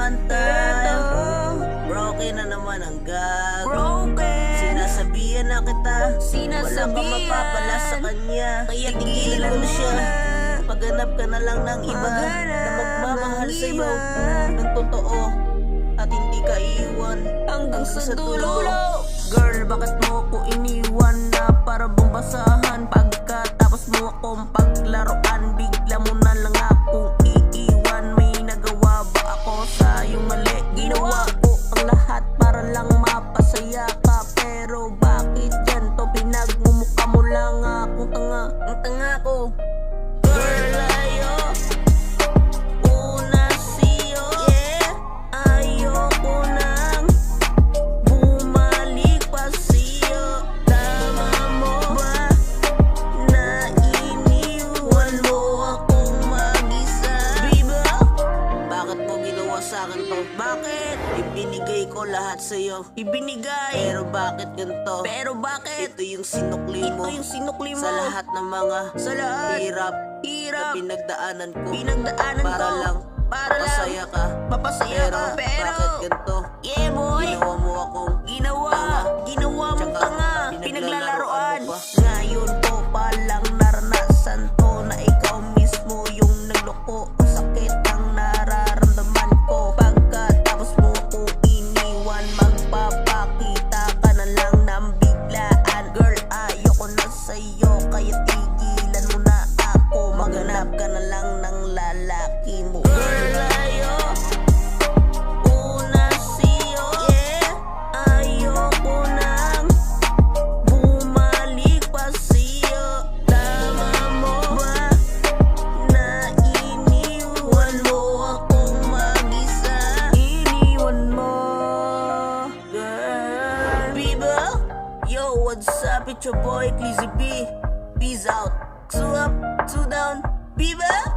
naman tayo. Broken na naman ang gag. Sinasabihan na kita, wala kang mapapala sa kanya. Kaya tigilan mo siya. Paghanap ka na lang ng iba na magmamahal sa'yo ng totoo at hindi ka iiwan hanggang sa dulo. Girl, bakit mo ko iniwan na para bang basahan? Pagkatapos mo akong paglaruan, bigla mo na lang akong iiwan. May nagawa ba ako sa iyong mali? Ginawa ko ang lahat para lang mapasaya ka, pero bakit yan to? Pinagmumukha mo lang akong tanga. Ang tanga ko. Girl, una sa'yo, yeah. Ayoko nang bumalik pa sa'yo. Tama mo ba na iniwan mo akong mag-isa? Biba, bakit mo ginawa sa'kin to? Bakit? Ibinigay ko lahat sa'yo. Ibinigay. Pero bakit ganito? Pero bakit? Ito yung sinukli mo. Ito yung sinukli mo. Sa lahat ng mga hirap na pinagdaanan ko. Para lang mapasaya ka. Pero bakit ganito? Yeah, boy. Ginawa mo akong Ginawa mo tanga. Pinaglalaroan. Ngayon ko palang naranasan to na ikaw mismo yung nagloko. Sakit ang nararamdaman ko. Pagkatapos mo akong iniwan, magpapakita ka na lang ng biglaan. Girl, ayoko na sa'yo, kaya tigilan mo na ako. Maghanap ka na lang ng lalaki mo. Girl, una sa'yo, yeah. Ayoko nang bumalik pa sa'yo. Tama mo ba na iniwan mo akong mag-isa? Iniwan mo, girl. Biba? Yo, what's up? It's your boy, Clizzy B. Peace out. Two up, two down. Biba?